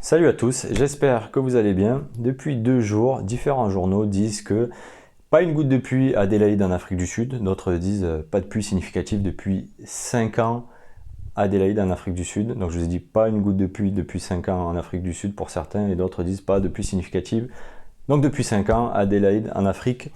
Salut à tous, j'espère que vous allez bien. Depuis 2 jours, différents journaux disent que pas une goutte de pluie à Adélaïde en Afrique du Sud. D'autres disent pas de pluie significative depuis 5 ans à Adélaïde en Afrique du Sud. Donc je vous ai dit pas une goutte de pluie depuis 5 ans en Afrique du Sud pour certains et d'autres disent pas de pluie significative. Donc depuis 5 ans à Adélaïde en Afrique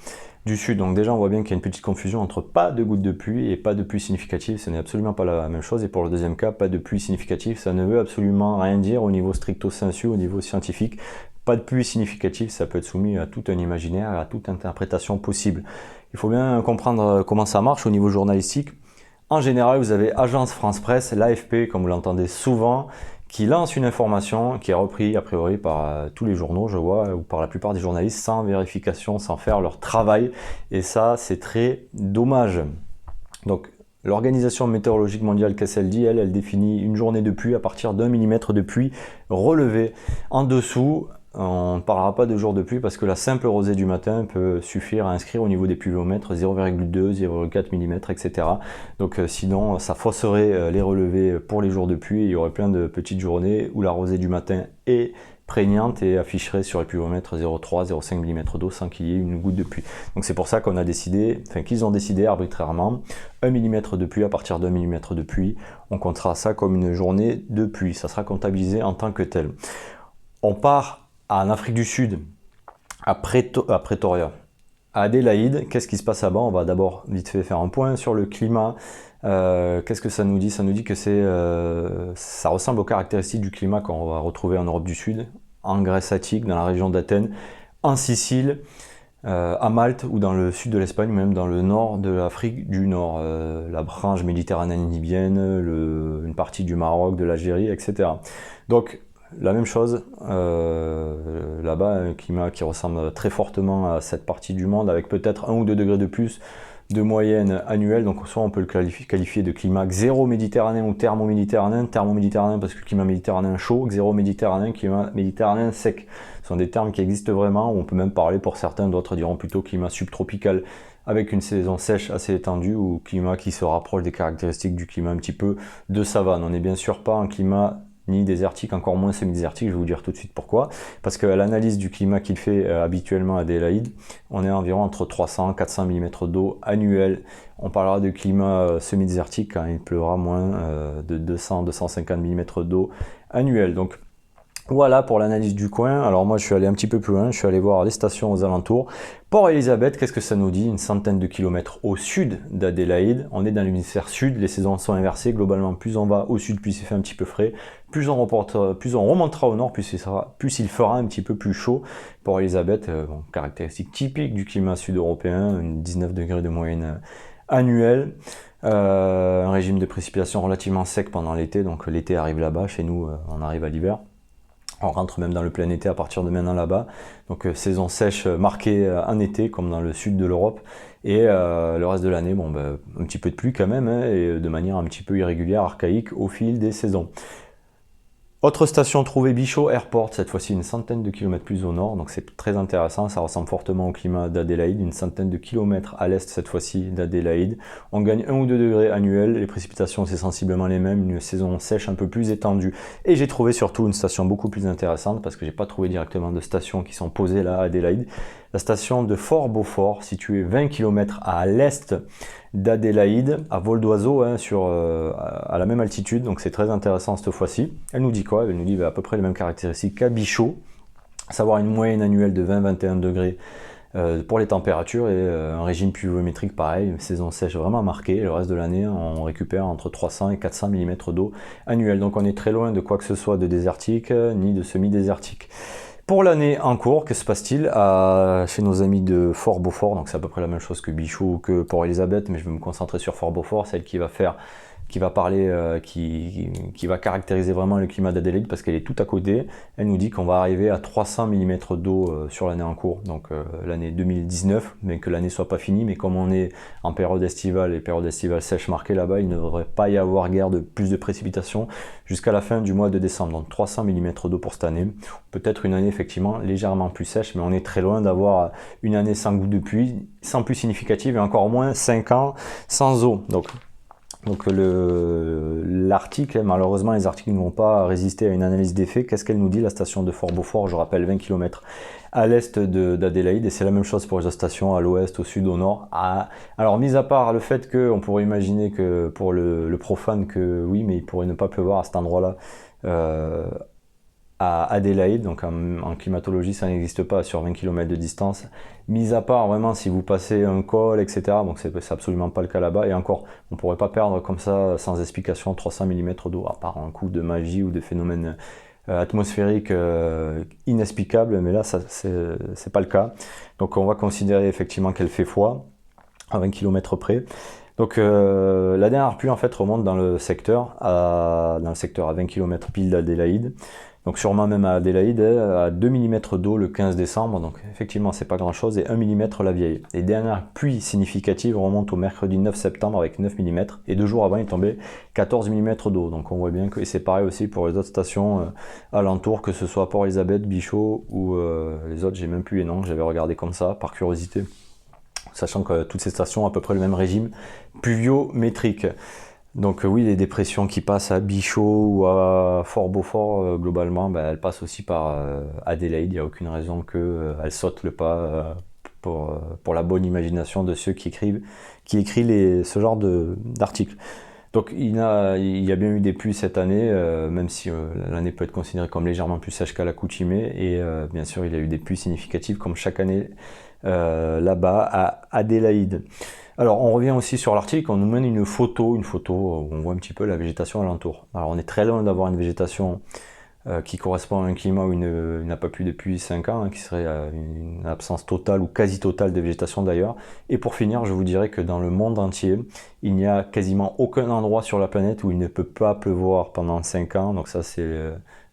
du Sud. Donc déjà on voit bien qu'il y a une petite confusion entre pas de gouttes de pluie et pas de pluie significative. Ce n'est absolument pas la même chose. Et pour le deuxième cas, pas de pluie significative, ça ne veut absolument rien dire au niveau stricto sensu, au niveau scientifique. Pas de pluie significative, ça peut être soumis à tout un imaginaire, à toute interprétation possible. Il faut bien comprendre comment ça marche au niveau journalistique. En général, vous avez Agence France Presse, l'AFP, comme vous l'entendez souvent, qui lance une information qui est reprise a priori par tous les journaux, je vois, ou par la plupart des journalistes, sans vérification, sans faire leur travail. Et ça, c'est très dommage. Donc, l'Organisation météorologique mondiale, qu'est-ce qu'elle dit? Elle définit une journée de pluie à partir d'1 millimètre de pluie relevé. En dessous, on ne parlera pas de jour de pluie parce que la simple rosée du matin peut suffire à inscrire au niveau des pluviomètres 0,2, 0,4 mm, etc. Donc sinon, ça fausserait les relevés pour les jours de pluie. Il y aurait plein de petites journées où la rosée du matin est prégnante et afficherait sur les pluviomètres 0,3, 0,5 mm d'eau sans qu'il y ait une goutte de pluie. Donc c'est pour ça qu'on a décidé, qu'ils ont décidé arbitrairement 1 mm de pluie à partir d'1 mm de pluie. On comptera ça comme une journée de pluie. Ça sera comptabilisé en tant que tel. On part en Afrique du Sud, à Pretoria, à Adélaïde. Qu'est-ce qui se passe là-bas? On va d'abord vite fait faire un point sur le climat. Qu'est-ce que ça nous dit? Ça nous dit que ça ressemble aux caractéristiques du climat qu'on va retrouver en Europe du Sud, en Grèce attique, dans la région d'Athènes, en Sicile, à Malte ou dans le sud de l'Espagne, même dans le nord de l'Afrique du Nord, la branche méditerranéenne libyenne, une partie du Maroc, de l'Algérie, etc. Donc la même chose, là-bas, un climat qui ressemble très fortement à cette partie du monde, avec peut-être 1 ou 2 degrés de plus de moyenne annuelle. Donc soit on peut le qualifier de climat xéro-méditerranéen ou thermo-méditerranéen. Thermo-méditerranéen parce que climat méditerranéen chaud, xéro-méditerranéen, climat méditerranéen sec. Ce sont des termes qui existent vraiment, où on peut même parler pour certains, d'autres diront plutôt climat subtropical, avec une saison sèche assez étendue, ou climat qui se rapproche des caractéristiques du climat un petit peu de savane. On n'est bien sûr pas en climat ni désertique, encore moins semi-désertique, je vais vous dire tout de suite pourquoi. Parce que l'analyse du climat qu'il fait habituellement à Adélaïde, on est environ entre 300 et 400 mm d'eau annuelle. On parlera de climat semi-désertique quand il pleuvra moins de 200-250 mm d'eau annuelle. Donc voilà pour l'analyse du coin. Alors moi je suis allé un petit peu plus loin, je suis allé voir les stations aux alentours. Port-Elizabeth, qu'est-ce que ça nous dit? Une centaine de kilomètres au sud d'Adélaïde. On est dans l'hémisphère sud, les saisons sont inversées. Globalement, plus on va au sud, plus il fait un petit peu frais. Plus on remontera au nord, plus il fera un petit peu plus chaud. Port-Elizabeth, caractéristique typique du climat sud-européen, 19 degrés de moyenne annuelle. Un régime de précipitation relativement sec pendant l'été, donc l'été arrive là-bas, chez nous on arrive à l'hiver. On rentre même dans le plein été à partir de maintenant là-bas. Donc saison sèche marquée en été, comme dans le sud de l'Europe. Et le reste de l'année, un petit peu de pluie quand même, et de manière un petit peu irrégulière, archaïque, au fil des saisons. Autre station trouvée, Bicho Airport, cette fois-ci une centaine de kilomètres plus au nord, donc c'est très intéressant, ça ressemble fortement au climat d'Adélaïde, une centaine de kilomètres à l'est cette fois-ci d'Adélaïde. On gagne 1 ou 2 degrés annuels, les précipitations c'est sensiblement les mêmes, une saison sèche un peu plus étendue. Et j'ai trouvé surtout une station beaucoup plus intéressante, parce que j'ai pas trouvé directement de stations qui sont posées là à Adélaïde. La station de Fort Beaufort, située 20 km à l'est d'Adélaïde, à vol d'oiseau, à la même altitude, donc c'est très intéressant cette fois-ci. Elle nous dit quoi? Elle nous dit à peu près les mêmes caractéristiques qu'à Bicho, à savoir une moyenne annuelle de 20-21 degrés pour les températures, et un régime pluviométrique pareil, une saison sèche vraiment marquée. Le reste de l'année, on récupère entre 300 et 400 mm d'eau annuelle, donc on est très loin de quoi que ce soit de désertique, ni de semi-désertique. Pour l'année en cours, que se passe-t-il chez nos amis de Fort Beaufort? Donc c'est à peu près la même chose que Bicho ou que Port-Elizabeth, mais je vais me concentrer sur Fort Beaufort, celle qui va caractériser vraiment le climat d'Adélaïde parce qu'elle est tout à côté. Elle nous dit qu'on va arriver à 300 mm d'eau sur l'année en cours, donc l'année 2019, mais que l'année soit pas finie. Mais comme on est en période estivale et période estivale sèche marquée là-bas, il ne devrait pas y avoir guère de plus de précipitations jusqu'à la fin du mois de décembre. Donc 300 mm d'eau pour cette année. Peut-être une année effectivement légèrement plus sèche, mais on est très loin d'avoir une année sans goutte de pluie, sans pluie significative, et encore moins 5 ans sans eau. Donc Donc l'article, malheureusement les articles ne vont pas résister à une analyse des faits. Qu'est-ce qu'elle nous dit, la station de Fort Beaufort, je rappelle 20 km à l'est d'Adélaïde, et c'est la même chose pour les autres stations à l'ouest, au sud, au nord. Alors mis à part le fait qu'on pourrait imaginer que pour le profane que oui, mais il pourrait ne pas pleuvoir à cet endroit-là, à Adélaïde, donc en climatologie ça n'existe pas sur 20 km de distance, mis à part vraiment si vous passez un col, etc. Donc c'est absolument pas le cas là-bas, et encore, on pourrait pas perdre comme ça sans explication 300 mm d'eau, à part un coup de magie ou de phénomène atmosphérique inexplicable, mais là ça c'est pas le cas. Donc on va considérer effectivement qu'elle fait froid à 20 km près. Donc la dernière pluie en fait remonte dans le secteur à 20 km pile d'Adélaïde. Donc sûrement même à Adélaïde, à 2 mm d'eau le 15 décembre, donc effectivement c'est pas grand chose, et 1 mm la vieille. Les dernières pluies significatives remontent au mercredi 9 septembre avec 9 mm, et 2 jours avant il tombait 14 mm d'eau. Donc on voit bien que c'est pareil aussi pour les autres stations alentours, que ce soit Port-Elizabeth, Bichot ou les autres, j'ai même plus les noms, j'avais regardé comme ça par curiosité, sachant que toutes ces stations ont à peu près le même régime pluviométrique. Donc oui, les dépressions qui passent à Bichot ou à Fort Beaufort, globalement, elles passent aussi par Adélaïde. Il n'y a aucune raison qu'elles sautent le pas pour la bonne imagination de ceux qui écrivent ce genre d'articles. Donc il y a bien eu des pluies cette année, même si l'année peut être considérée comme légèrement plus sèche qu'à l'accoutumée, et bien sûr il y a eu des pluies significatives comme chaque année là-bas à Adélaïde. Alors on revient aussi sur l'article, on nous mène une photo où on voit un petit peu la végétation alentour. Alors on est très loin d'avoir une végétation qui correspond à un climat où il n'a pas plu depuis 5 ans, qui serait une absence totale ou quasi totale de végétation d'ailleurs. Et pour finir, je vous dirais que dans le monde entier, il n'y a quasiment aucun endroit sur la planète où il ne peut pas pleuvoir pendant 5 ans, donc ça c'est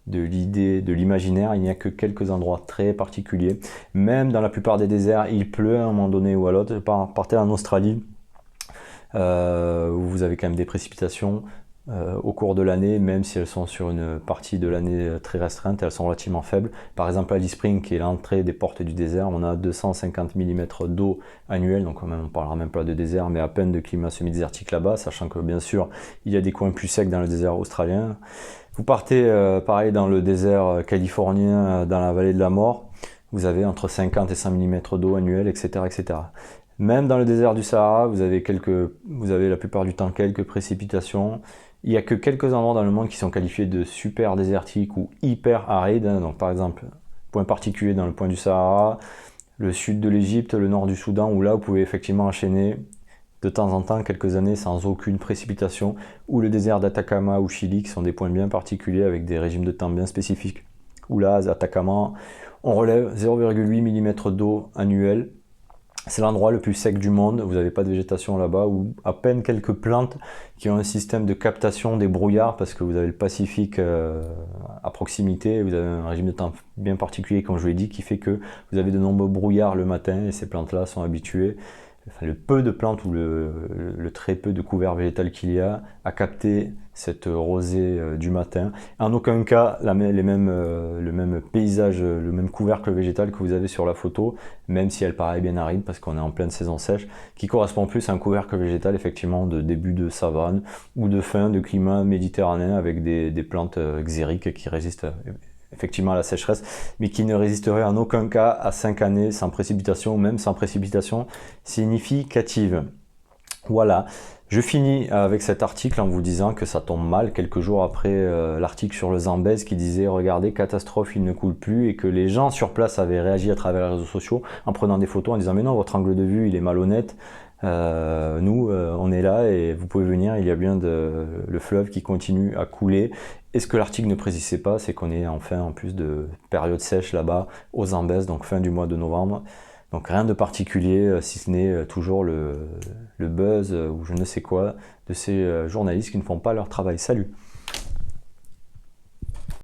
de l'idée, de l'imaginaire. Il n'y a que quelques endroits très particuliers. Même dans la plupart des déserts, il pleut à un moment donné ou à l'autre. Partez en Australie, où vous avez quand même des précipitations au cours de l'année, même si elles sont sur une partie de l'année très restreinte, elles sont relativement faibles. Par exemple, à Alice Springs, qui est l'entrée des portes du désert, on a 250 mm d'eau annuelle, donc on ne parlera même pas de désert, mais à peine de climat semi-désertique là-bas, sachant que bien sûr, il y a des coins plus secs dans le désert australien. Vous partez pareil dans le désert californien, dans la vallée de la mort, vous avez entre 50 et 100 mm d'eau annuelle, etc., etc. Même dans le désert du Sahara, vous avez la plupart du temps quelques précipitations. Il n'y a que quelques endroits dans le monde qui sont qualifiés de super désertiques ou hyper arides. Donc par exemple, point particulier dans le point du Sahara, le sud de l'Égypte, le nord du Soudan, où là vous pouvez effectivement enchaîner de temps en temps quelques années sans aucune précipitation, ou le désert d'Atacama ou Chili, qui sont des points bien particuliers avec des régimes de temps bien spécifiques. Où là, à Atacama, on relève 0,8 mm d'eau annuelle. C'est l'endroit le plus sec du monde, vous n'avez pas de végétation là-bas, ou à peine quelques plantes qui ont un système de captation des brouillards, parce que vous avez le Pacifique à proximité, vous avez un régime de temps bien particulier, comme je vous l'ai dit, qui fait que vous avez de nombreux brouillards le matin, et ces plantes-là sont habituées, enfin, le peu de plantes ou le très peu de couvert végétal qu'il y a, à capter cette rosée du matin. En aucun cas le même paysage, le même couvercle végétal que vous avez sur la photo, même si elle paraît bien aride parce qu'on est en pleine saison sèche, qui correspond plus à un couvercle végétal effectivement de début de savane ou de fin de climat méditerranéen, avec des plantes xériques qui résistent effectivement à la sécheresse, mais qui ne résisterait en aucun cas à 5 années sans précipitation, même sans précipitation significative. Voilà, je finis avec cet article en vous disant que ça tombe mal quelques jours après l'article sur le Zambèze qui disait « Regardez, catastrophe, il ne coule plus » et que les gens sur place avaient réagi à travers les réseaux sociaux en prenant des photos en disant « Mais non, votre angle de vue, il est malhonnête. Nous, on est là et vous pouvez venir, il y a bien le fleuve qui continue à couler. » Et ce que l'article ne précisait pas, c'est qu'on est enfin en plus de période sèche là-bas, au Zambèze, donc fin du mois de novembre. Donc rien de particulier, si ce n'est toujours le buzz ou je ne sais quoi de ces journalistes qui ne font pas leur travail. Salut!